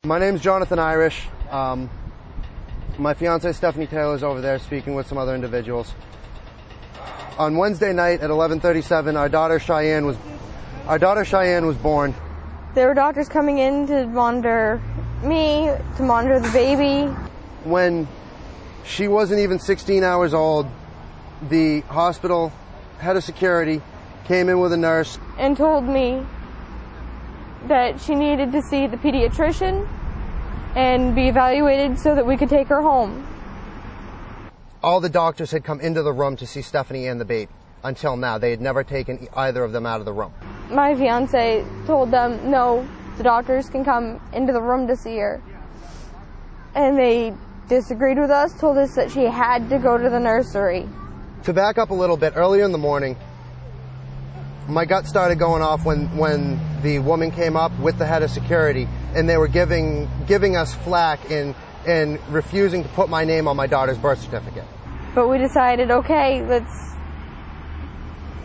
My name's Jonathan Irish. My fiance Stephanie Taylor is over there speaking with some other individuals. On Wednesday night at 11:37, our daughter Cheyenne was born. There were doctors coming in to monitor me, to monitor the baby. When she wasn't even 16 hours old, the hospital head of security came in with a nurse and told me that she needed to see the pediatrician and be evaluated so that we could take her home. All the doctors had come into the room to see Stephanie and the baby. Until now, they had never taken either of them out of the room. My fiance told them, no, the doctors can come into the room to see her. And they disagreed with us, told us that she had to go to the nursery. To back up a little bit, earlier in the morning, my gut started going off when the woman came up with the head of security, and they were giving us flack and refusing to put my name on my daughter's birth certificate. But we decided, okay,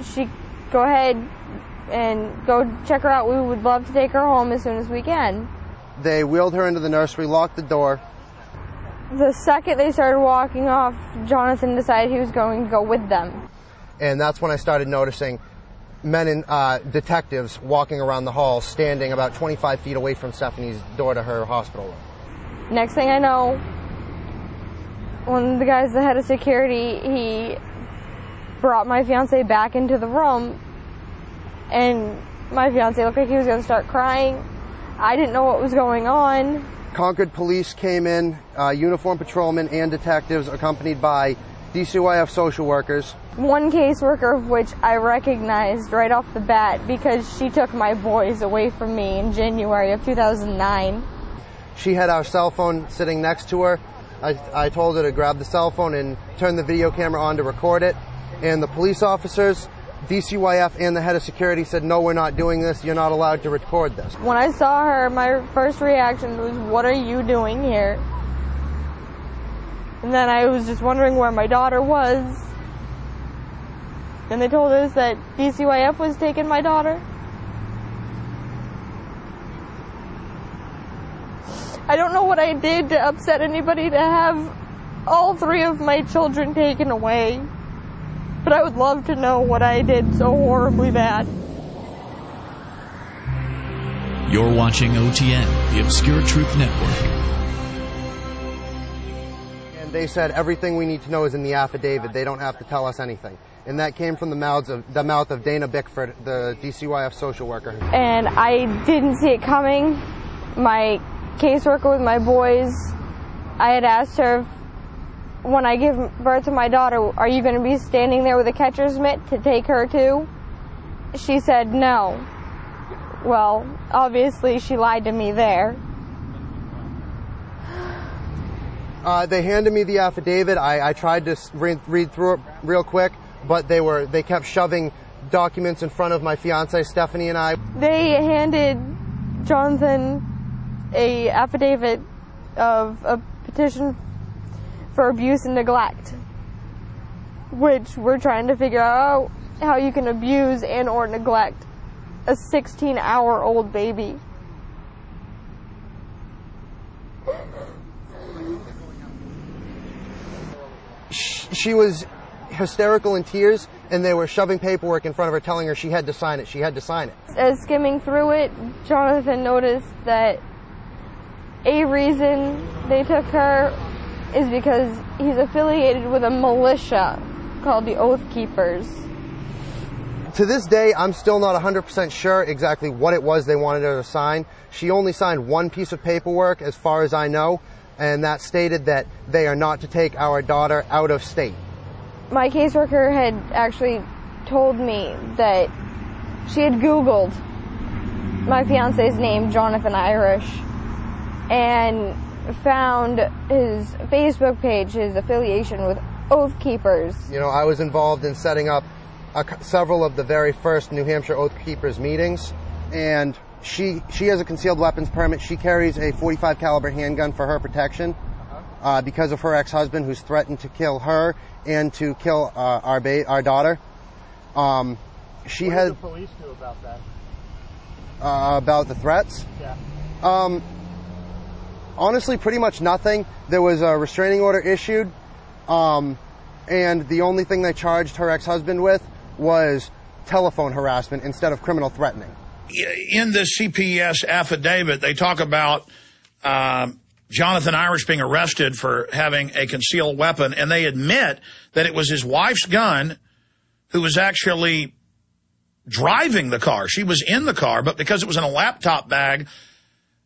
she go ahead and go check her out. We would love to take her home as soon as we can. They wheeled her into the nursery, locked the door. The second they started walking off, Jonathan decided he was going to go with them. And that's when I started noticing men and detectives walking around the hall, standing about 25 feet away from Stephanie's door to her hospital room. Next thing I know, one of the guys, the head of security, he brought my fiance back into the room, and my fiance looked like he was going to start crying. I didn't know what was going on. Concord police came in, uniformed patrolmen and detectives accompanied by DCYF social workers. One caseworker of which I recognized right off the bat because she took my boys away from me in January of 2009. She had our cell phone sitting next to her. I told her to grab the cell phone and turn the video camera on to record it. And the police officers, DCYF and the head of security said, no, we're not doing this. You're not allowed to record this. When I saw her, my first reaction was, what are you doing here? And then I was just wondering where my daughter was. And they told us that DCYF was taking my daughter. I don't know what I did to upset anybody to have all three of my children taken away. But I would love to know what I did so horribly bad. You're watching OTN, the Obscure Truth Network. And they said everything we need to know is in the affidavit. They don't have to tell us anything. And that came from the mouth of Dana Bickford, the DCYF social worker. And I didn't see it coming. My caseworker with my boys, I had asked her, when I give birth to my daughter, are you going to be standing there with a catcher's mitt to take her too? She said no. Well, obviously she lied to me there. They handed me the affidavit. I tried to read through it real quick, but they kept shoving documents in front of my fiance Stephanie and I. They handed Jonathan a affidavit of a petition for abuse and neglect, which we're trying to figure out how you can abuse and or neglect a 16-hour-old baby. She was hysterical in tears, and they were shoving paperwork in front of her telling her she had to sign it. She had to sign it. As skimming through it, Jonathan noticed that a reason they took her is because he's affiliated with a militia called the Oath Keepers. To this day, I'm still not 100% sure exactly what it was they wanted her to sign. She only signed one piece of paperwork, as far as I know, and that stated that they are not to take our daughter out of state. My caseworker had actually told me that she had Googled my fiance's name, Jonathan Irish, and found his Facebook page, his affiliation with Oath Keepers. You know, I was involved in setting up several of the very first New Hampshire Oath Keepers meetings, and she has a concealed weapons permit. She carries a .45 caliber handgun for her protection because of her ex-husband, who's threatened to kill her and to kill our daughter. What did the police do about that? About the threats? Yeah. Honestly, pretty much nothing. There was a restraining order issued, and the only thing they charged her ex-husband with was telephone harassment instead of criminal threatening. In this CPS affidavit, they talk about Jonathan Irish being arrested for having a concealed weapon, and they admit that it was his wife's gun who was actually driving the car. She was in the car, but because it was in a laptop bag.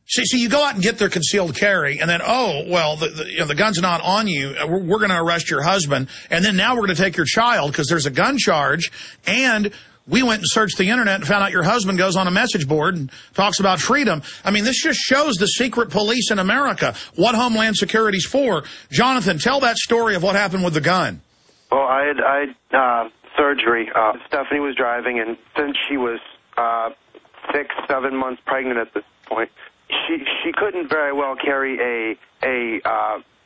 See, you go out and get their concealed carry, and then, oh, well, the gun's not on you. We're going to arrest your husband, and then now we're going to take your child because there's a gun charge, and we went and searched the Internet and found out your husband goes on a message board and talks about freedom. I mean, this just shows the secret police in America, what Homeland Security's for. Jonathan, tell that story of what happened with the gun. Well, I had surgery. Stephanie was driving, and since she was 6-7 months pregnant at this point, she couldn't very well carry a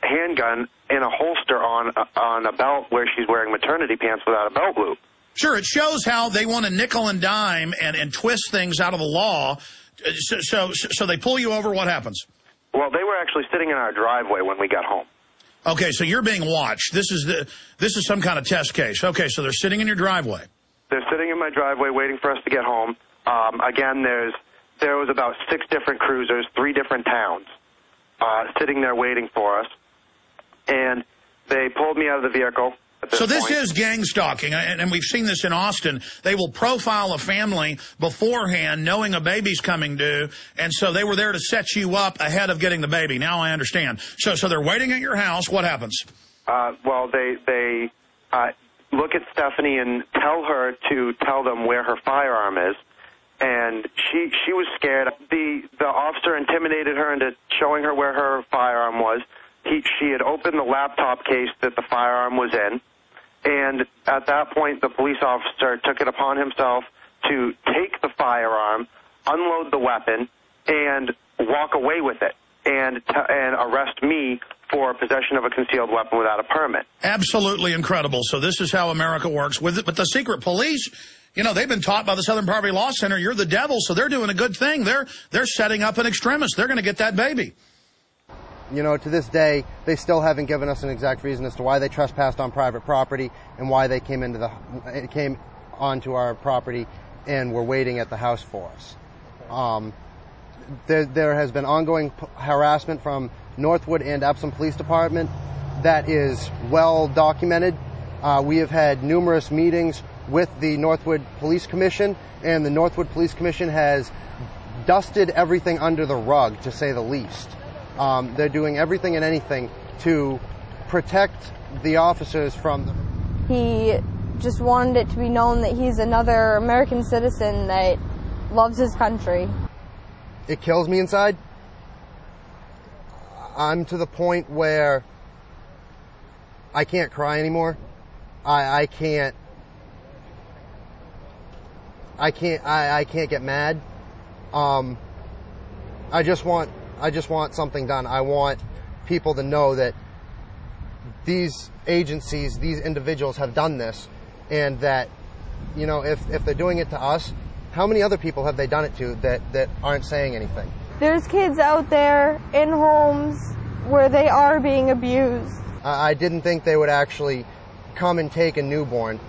handgun in a holster on a belt where she's wearing maternity pants without a belt loop. Sure, it shows how they want to nickel and dime and twist things out of the law. So they pull you over. What happens? Well, they were actually sitting in our driveway when we got home. Okay, so you're being watched. This is some kind of test case. Okay, so they're sitting in your driveway. They're sitting in my driveway waiting for us to get home. Again, there was about 6 different cruisers, 3 different towns, sitting there waiting for us. And they pulled me out of the vehicle. So this is gang stalking, and we've seen this in Austin. They will profile a family beforehand, knowing a baby's coming due, and so they were there to set you up ahead of getting the baby. Now I understand. So they're waiting at your house. What happens? Well, they look at Stephanie and tell her to tell them where her firearm is. And she was scared. The officer intimidated her into showing her where her firearm was. She had opened the laptop case that the firearm was in, and at that point the police officer took it upon himself to take the firearm, unload the weapon, and walk away with it, and arrest me for possession of a concealed weapon without a permit. Absolutely incredible. So this is how America works with it. But the secret police, you know, they've been taught by the Southern Poverty Law Center, you're the devil, so they're doing a good thing. They're setting up an extremist. They're going to get that baby. You know, to this day, they still haven't given us an exact reason as to why they trespassed on private property and why they came onto our property and were waiting at the house for us. There has been ongoing harassment from Northwood and Epsom Police Department that is well documented. We have had numerous meetings with the Northwood Police Commission, and the Northwood Police Commission has dusted everything under the rug, to say the least. They're doing everything and anything to protect the officers from them. He just wanted it to be known that he's another American citizen that loves his country. It kills me inside. I'm to the point where I can't cry anymore. I can't get mad. I just want something done. I want people to know that these agencies, these individuals have done this, and that, you know, if they're doing it to us, how many other people have they done it to that aren't saying anything? There's kids out there in homes where they are being abused. I didn't think they would actually come and take a newborn